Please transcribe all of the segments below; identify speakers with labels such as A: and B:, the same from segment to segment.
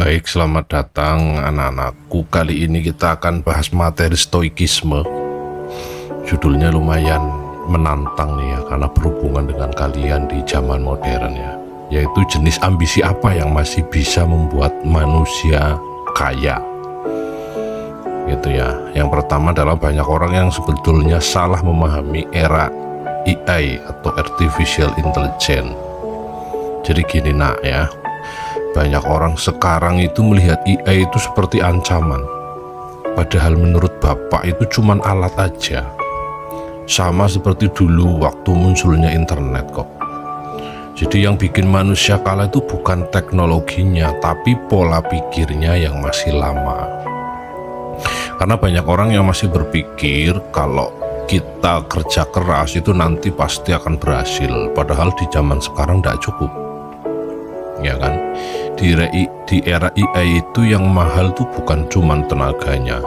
A: Baik, selamat datang anak-anakku. Kali ini kita akan bahas materi stoikisme. Judulnya lumayan menantang nih ya, karena berhubungan dengan kalian di zaman modern ya. Yaitu jenis ambisi apa yang masih bisa membuat manusia kaya. Gitu ya. Yang pertama adalah banyak orang yang sebetulnya salah memahami era AI atau Artificial Intelligence. Jadi gini nak ya, banyak orang sekarang itu melihat AI itu seperti ancaman. Padahal menurut Bapak itu cuman alat aja. Sama seperti dulu waktu munculnya internet kok. Jadi yang bikin manusia kalah itu bukan teknologinya, tapi pola pikirnya yang masih lama. Karena banyak orang yang masih berpikir kalau kita kerja keras itu nanti pasti akan berhasil. Padahal di zaman sekarang tidak cukup. Ya kan, di era AI itu yang mahal tuh bukan cuman tenaganya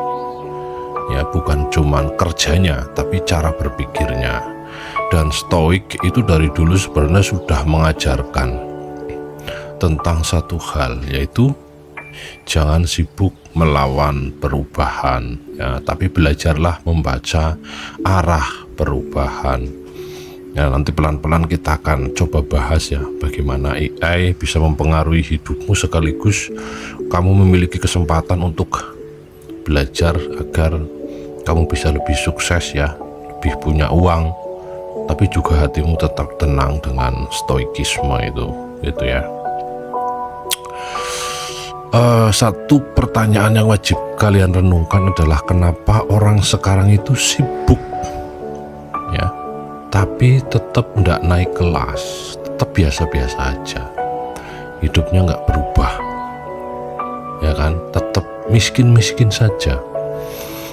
A: ya, bukan cuman kerjanya, tapi cara berpikirnya. Dan stoik itu dari dulu sebenarnya sudah mengajarkan tentang satu hal, yaitu jangan sibuk melawan perubahan ya, tapi belajarlah membaca arah perubahan. Ya, nanti pelan-pelan kita akan coba bahas ya, bagaimana AI bisa mempengaruhi hidupmu sekaligus kamu memiliki kesempatan untuk belajar agar kamu bisa lebih sukses ya, lebih punya uang, tapi juga hatimu tetap tenang dengan stoikisme itu, gitu ya. Satu pertanyaan yang wajib kalian renungkan adalah kenapa orang sekarang itu sibuk ya, tapi tetap tidak naik kelas, tetap biasa-biasa aja, hidupnya nggak berubah, ya kan, tetap miskin-miskin saja.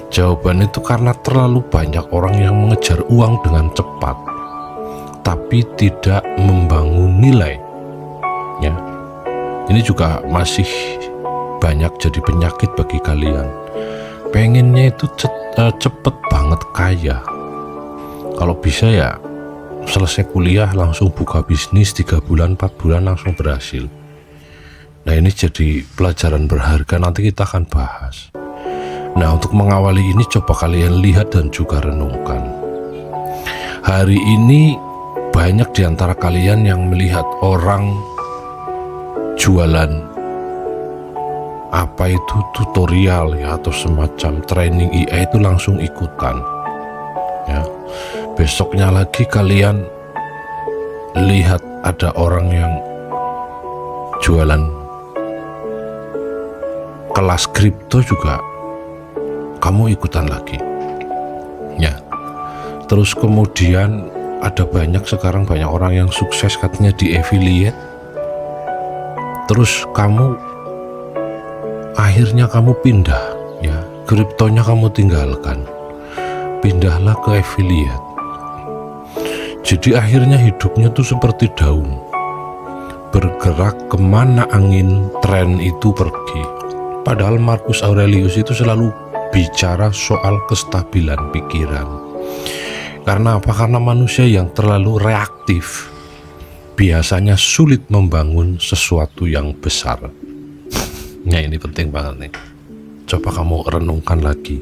A: Jawaban itu karena terlalu banyak orang yang mengejar uang dengan cepat, tapi tidak membangun nilai. Ya, ini juga masih banyak jadi penyakit bagi kalian. Pengennya itu cepet banget kaya. Kalau bisa ya selesai kuliah langsung buka bisnis 3 bulan 4 bulan langsung berhasil. Nah ini jadi pelajaran berharga, nanti kita akan bahas. Nah untuk mengawali ini coba kalian lihat dan juga renungkan. Hari ini banyak di antara kalian yang melihat orang jualan apa itu tutorial ya, atau semacam training AI itu langsung ikutan ya. Besoknya lagi kalian lihat ada orang yang jualan kelas kripto juga kamu ikutan lagi ya. Terus kemudian ada sekarang banyak orang yang sukses katanya di affiliate. Terus akhirnya kamu pindah ya, kriptonya kamu tinggalkan, pindahlah ke affiliate. Jadi akhirnya hidupnya tuh seperti daun, bergerak kemana angin tren itu pergi. Padahal Marcus Aurelius itu selalu bicara soal kestabilan pikiran. Karena apa? Karena manusia yang terlalu reaktif biasanya sulit membangun sesuatu yang besar. Nah ini penting banget nih. Coba kamu renungkan lagi.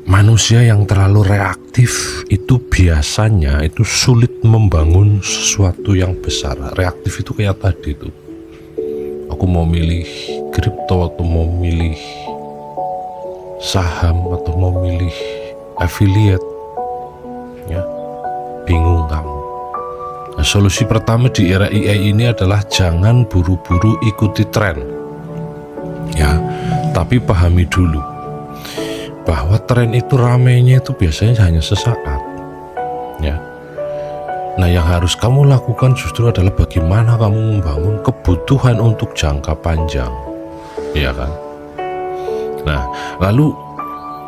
A: Manusia yang terlalu reaktif itu biasanya itu sulit membangun sesuatu yang besar. Reaktif itu kayak tadi tuh, aku mau milih kripto atau mau milih saham atau mau milih affiliate ya, bingung kamu. Nah, solusi pertama di era AI ini adalah jangan buru-buru ikuti tren ya, tapi pahami dulu bahwa tren itu ramainya itu biasanya hanya sesaat ya. Nah yang harus kamu lakukan justru adalah bagaimana kamu membangun kebutuhan untuk jangka panjang, ya kan. Nah lalu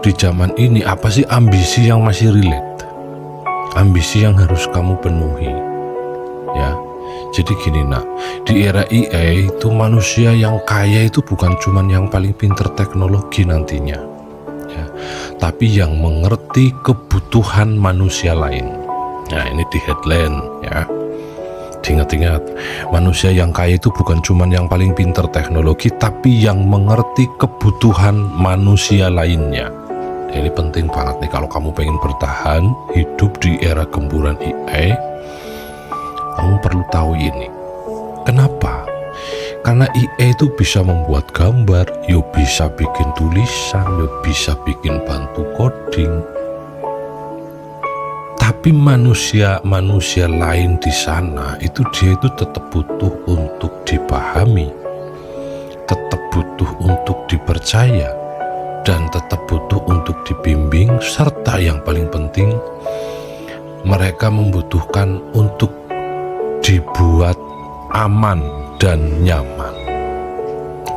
A: di zaman ini apa sih ambisi yang masih relate, ambisi yang harus kamu penuhi ya. Jadi gini nak, di era AI itu manusia yang kaya itu bukan cuman yang paling pinter teknologi nantinya ya, tapi yang mengerti kebutuhan manusia lain. Nah ini di headline ya, Ingat-ingat, manusia yang kaya itu bukan cuma yang paling pinter teknologi, tapi yang mengerti kebutuhan manusia lainnya. Ini penting banget nih kalau kamu pengen bertahan hidup di era gemburan AI. Kamu perlu tahu ini. Kenapa? Karena AI itu bisa membuat gambar, bisa bikin tulisan, bisa bikin bantu coding. Tapi manusia lain di sana itu dia itu tetap butuh untuk dipahami, tetap butuh untuk dipercaya, dan tetap butuh untuk dibimbing, serta yang paling penting mereka membutuhkan untuk dibuat aman dan nyaman.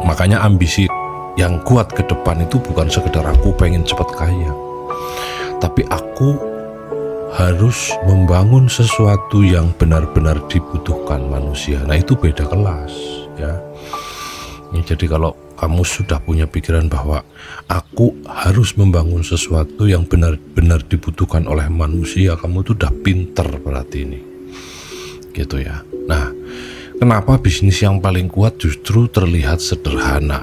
A: Makanya ambisi yang kuat ke depan itu bukan sekedar aku pengen cepat kaya, tapi aku harus membangun sesuatu yang benar-benar dibutuhkan manusia. Nah, itu beda kelas ya. Jadi kalau kamu sudah punya pikiran bahwa aku harus membangun sesuatu yang benar-benar dibutuhkan oleh manusia, kamu tuh udah pinter berarti ini. Gitu ya. Nah, kenapa bisnis yang paling kuat justru terlihat sederhana?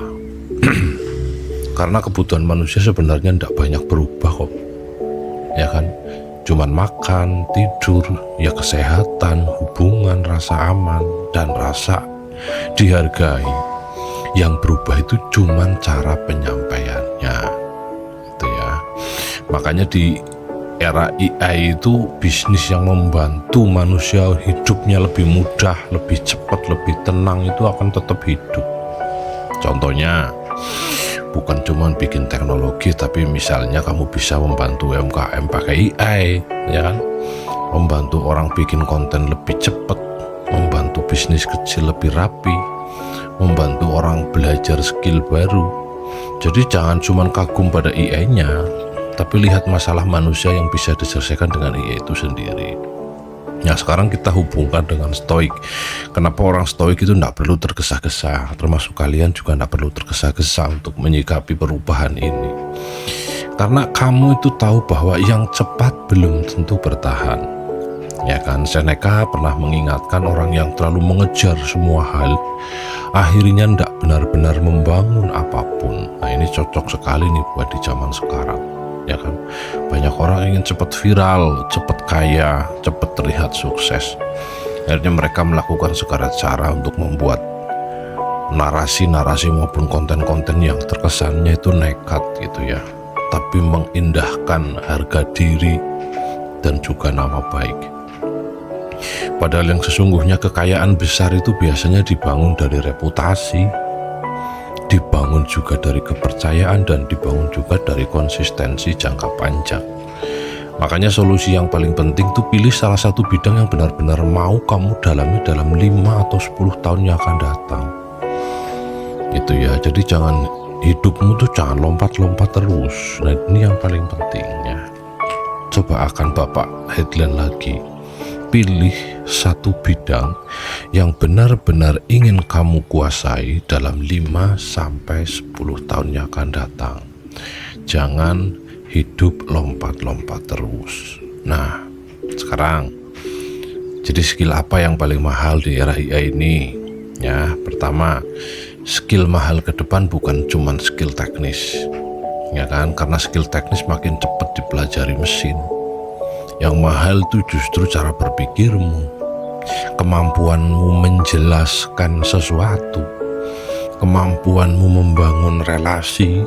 A: Karena kebutuhan manusia sebenarnya tidak banyak berubah kok. Ya kan? Cuman makan, tidur, ya kesehatan, hubungan, rasa aman, dan rasa dihargai. Yang berubah itu cuman cara penyampaiannya, gitu ya. Makanya di era AI itu bisnis yang membantu manusia hidupnya lebih mudah, lebih cepat, lebih tenang itu akan tetap hidup. Contohnya, bukan cuma bikin teknologi, tapi misalnya kamu bisa membantu UMKM pakai AI, ya kan? Membantu orang bikin konten lebih cepat, membantu bisnis kecil lebih rapi, membantu orang belajar skill baru. Jadi jangan cuma kagum pada AI-nya, tapi lihat masalah manusia yang bisa diselesaikan dengan AI itu sendiri. Nah, sekarang kita hubungkan dengan stoik. Kenapa orang stoik itu tidak perlu tergesa-gesa, termasuk kalian juga tidak perlu tergesa-gesa untuk menyikapi perubahan ini. Karena kamu itu tahu bahwa yang cepat belum tentu bertahan. Ya kan, Seneca pernah mengingatkan orang yang terlalu mengejar semua hal, akhirnya tidak benar-benar membangun apapun. Nah, ini cocok sekali nih buat di zaman sekarang. Ya kan, banyak orang ingin cepat viral, cepat kaya, cepat terlihat sukses. Akhirnya mereka melakukan segala cara untuk membuat narasi-narasi maupun konten-konten yang terkesannya itu nekat gitu ya, tapi mengindahkan harga diri dan juga nama baik. Padahal yang sesungguhnya kekayaan besar itu biasanya dibangun dari reputasi, dibangun juga dari kepercayaan, dan dibangun juga dari konsistensi jangka panjang. Makanya solusi yang paling penting tuh pilih salah satu bidang yang benar-benar mau kamu dalami dalam 5 atau 10 tahun yang akan datang. Gitu ya. Jadi jangan, hidupmu tuh jangan lompat-lompat terus. Nah, ini yang paling pentingnya. Coba akan Bapak headline lagi. Pilih satu bidang yang benar-benar ingin kamu kuasai dalam 5 sampai 10 tahun yang akan datang. Jangan hidup lompat-lompat terus. Nah, sekarang jadi skill apa yang paling mahal di era AI ini? Ya, pertama, skill mahal ke depan bukan cuma skill teknis. Ya kan? Karena skill teknis makin cepat dipelajari mesin. Yang mahal itu justru cara berpikirmu, kemampuanmu menjelaskan sesuatu, kemampuanmu membangun relasi,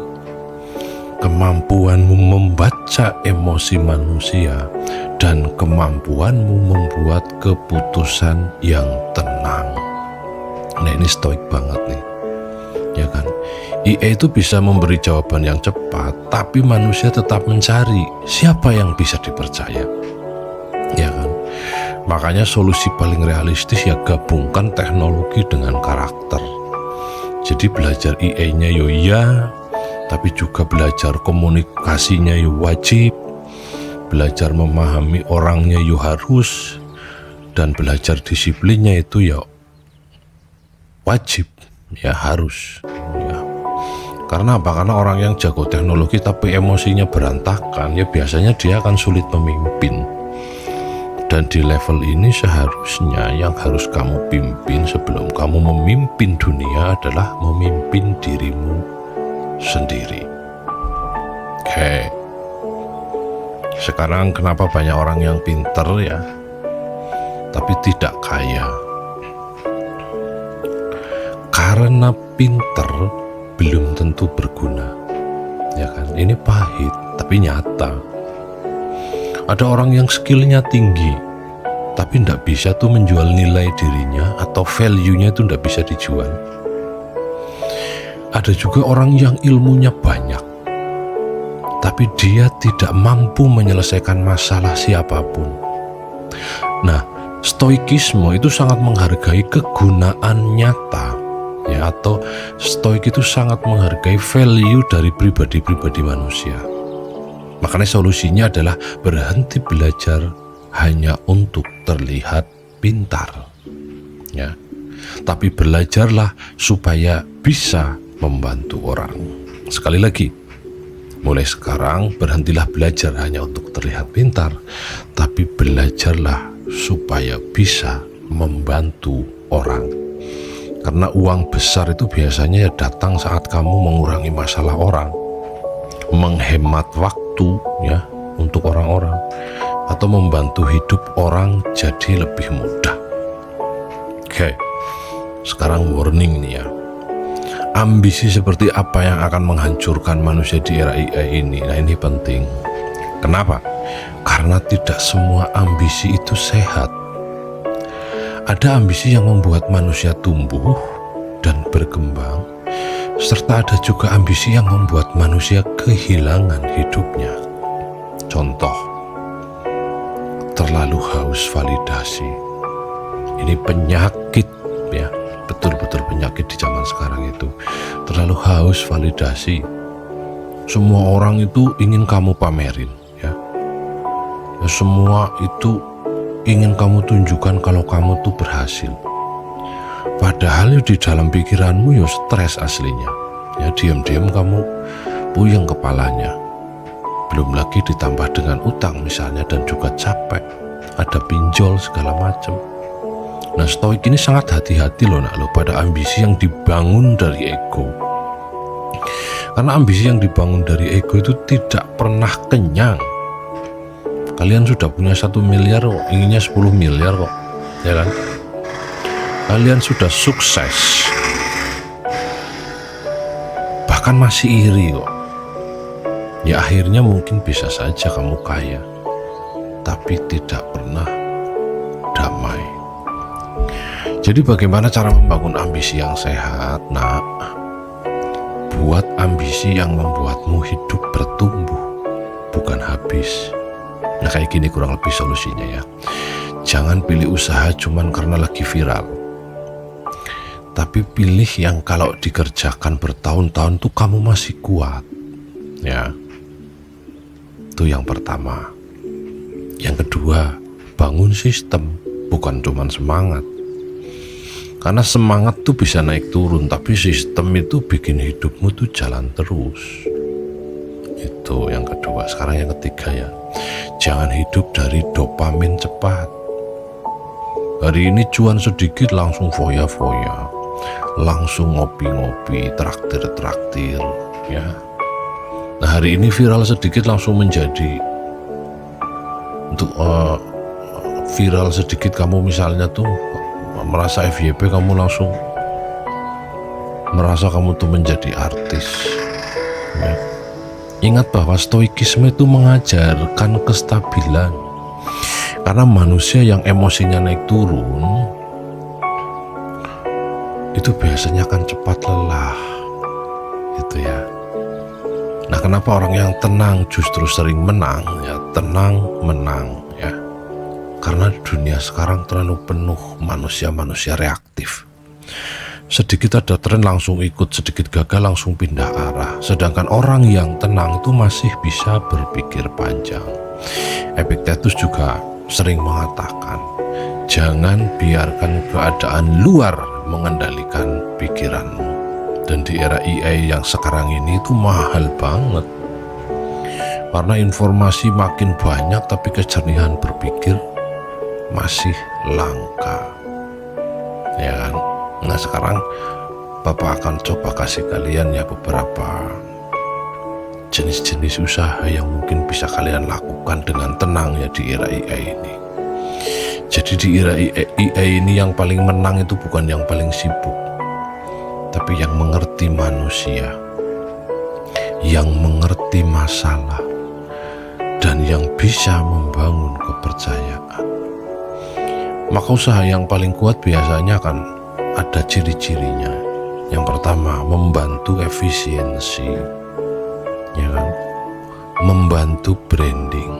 A: kemampuanmu membaca emosi manusia, dan kemampuanmu membuat keputusan yang tenang. Nah, ini stoik banget nih, ya kan? AI itu bisa memberi jawaban yang cepat, tapi manusia tetap mencari siapa yang bisa dipercaya, ya kan? Makanya solusi paling realistis ya gabungkan teknologi dengan karakter. Jadi belajar AI-nya yo iya, tapi juga belajar komunikasinya yo wajib, belajar memahami orangnya yo harus, dan belajar disiplinnya itu ya wajib, ya harus. Ya. Karena apa? Karena orang yang jago teknologi tapi emosinya berantakan, ya biasanya dia akan sulit memimpin. Dan di level ini seharusnya yang harus kamu pimpin sebelum kamu memimpin dunia adalah memimpin dirimu sendiri. Oke. Sekarang kenapa banyak orang yang pinter ya, tapi tidak kaya? Karena pinter belum tentu berguna, ya kan? Ini pahit tapi nyata. Ada orang yang skillnya tinggi, tapi tidak bisa tuh menjual nilai dirinya atau value-nya itu tidak bisa dijual. Ada juga orang yang ilmunya banyak, tapi dia tidak mampu menyelesaikan masalah siapapun. Nah, stoikisme itu sangat menghargai kegunaan nyata, ya, atau stoik itu sangat menghargai value dari pribadi-pribadi manusia. Makanya solusinya adalah berhenti belajar hanya untuk terlihat pintar, ya. Tapi belajarlah supaya bisa membantu orang. Sekali lagi, mulai sekarang berhentilah belajar hanya untuk terlihat pintar, tapi belajarlah supaya bisa membantu orang. Karena uang besar itu biasanya datang saat kamu mengurangi masalah orang, menghemat waktu ya untuk orang-orang, atau membantu hidup orang jadi lebih mudah. Oke, sekarang warning nih ya. Ambisi seperti apa yang akan menghancurkan manusia di era AI ini? Nah, ini penting. Kenapa? Karena tidak semua ambisi itu sehat. Ada ambisi yang membuat manusia tumbuh dan berkembang, serta ada juga ambisi yang membuat manusia kehilangan hidupnya. Contoh, terlalu haus validasi. Ini penyakit ya, betul-betul penyakit di zaman sekarang itu. Terlalu haus validasi. Semua orang itu ingin kamu pamerin ya. Semua itu ingin kamu tunjukkan kalau kamu tuh berhasil. Padahal di dalam pikiranmu ya stres aslinya. Ya diam-diam kamu puyeng kepalanya. Belum lagi ditambah dengan utang misalnya, dan juga capek. Ada pinjol segala macam. Nah, stoik ini sangat hati-hati loh pada ambisi yang dibangun dari ego. Karena ambisi yang dibangun dari ego itu tidak pernah kenyang. Kalian sudah punya 1 miliar kok, inginnya 10 miliar kok, ya kan? Kalian sudah sukses, bahkan masih iri kok. Ya akhirnya mungkin bisa saja kamu kaya, tapi tidak pernah damai. Jadi bagaimana cara membangun ambisi yang sehat? Nah, buat ambisi yang membuatmu hidup bertumbuh, bukan habis. Nah, kayak gini kurang lebih solusinya ya. Jangan pilih usaha cuman karena lagi viral, tapi pilih yang kalau dikerjakan bertahun-tahun tuh kamu masih kuat ya. Itu yang pertama. Yang kedua, bangun sistem, bukan cuman semangat. Karena semangat tuh bisa naik turun, tapi sistem itu bikin hidupmu tuh jalan terus. Itu yang kedua. Sekarang yang ketiga ya, jangan hidup dari dopamin cepat. Hari ini cuan sedikit langsung foya-foya, langsung ngopi-ngopi, traktir-traktir ya. Nah, hari ini viral sedikit langsung menjadi untuk viral sedikit, kamu misalnya tuh merasa FYP, kamu langsung merasa kamu tuh menjadi artis ya. Ingat bahwa stoikisme itu mengajarkan kestabilan. Karena manusia yang emosinya naik turun itu biasanya akan cepat lelah gitu ya. Nah, kenapa orang yang tenang justru sering menang ya? Tenang menang ya. Karena dunia sekarang terlalu penuh manusia-manusia reaktif. Sedikit ada tren langsung ikut, sedikit gagal langsung pindah arah. Sedangkan orang yang tenang itu masih bisa berpikir panjang. Epictetus juga sering mengatakan, jangan biarkan keadaan luar mengendalikan pikiranmu. Dan di era AI yang sekarang ini itu mahal banget. Karena informasi makin banyak tapi kejernihan berpikir masih langka, ya kan? Nah sekarang Bapak akan coba kasih kalian ya beberapa jenis-jenis usaha yang mungkin bisa kalian lakukan dengan tenang ya di era AI ini. Jadi di era AI ini yang paling menang itu bukan yang paling sibuk, tapi yang mengerti manusia, yang mengerti masalah, dan yang bisa membangun kepercayaan. Maka usaha yang paling kuat biasanya akan ada ciri-cirinya. Yang pertama, membantu efisiensi, ya kan? Membantu branding,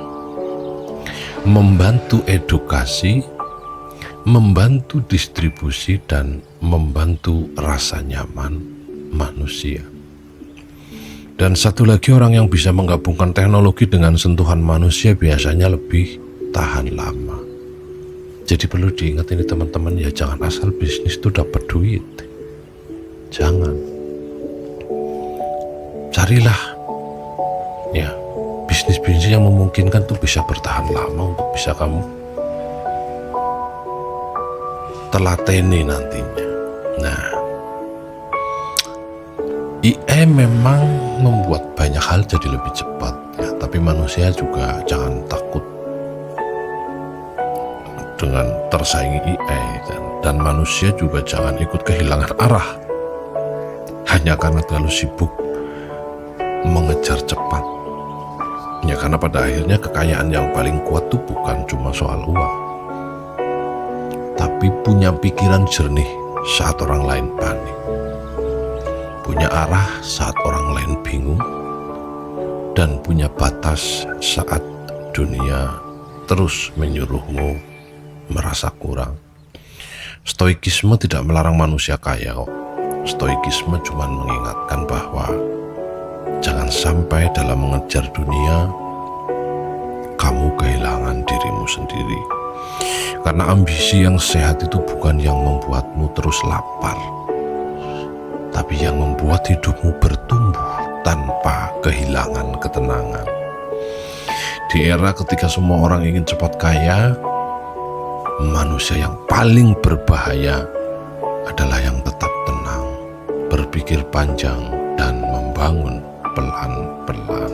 A: membantu edukasi, membantu distribusi, dan membantu rasa nyaman manusia. Dan satu lagi, orang yang bisa menggabungkan teknologi dengan sentuhan manusia biasanya lebih tahan lama. Jadi perlu diingat ini teman-teman ya, jangan asal bisnis itu dapat duit. Jangan. Carilah ya bisnis-bisnis yang memungkinkan tuh bisa bertahan lama untuk bisa kamu telateni nantinya. Nah, AI memang membuat banyak hal jadi lebih cepat ya, tapi manusia juga jangan takut dengan tersaingi AI, dan manusia juga jangan ikut kehilangan arah hanya karena terlalu sibuk mengejar cepat. Ya karena pada akhirnya kekayaan yang paling kuat itu bukan cuma soal uang, tapi punya pikiran jernih saat orang lain panik, punya arah saat orang lain bingung, dan punya batas saat dunia terus menyuruhmu merasa kurang. Stoikisme tidak melarang manusia kaya kok. Stoikisme cuma mengingatkan bahwa jangan sampai dalam mengejar dunia kamu kehilangan dirimu sendiri. Karena ambisi yang sehat itu bukan yang membuatmu terus lapar, tapi yang membuat hidupmu bertumbuh tanpa kehilangan ketenangan. Di era ketika semua orang ingin cepat kaya, manusia yang paling berbahaya adalah yang tetap tenang, berpikir panjang, dan membangun pelan-pelan.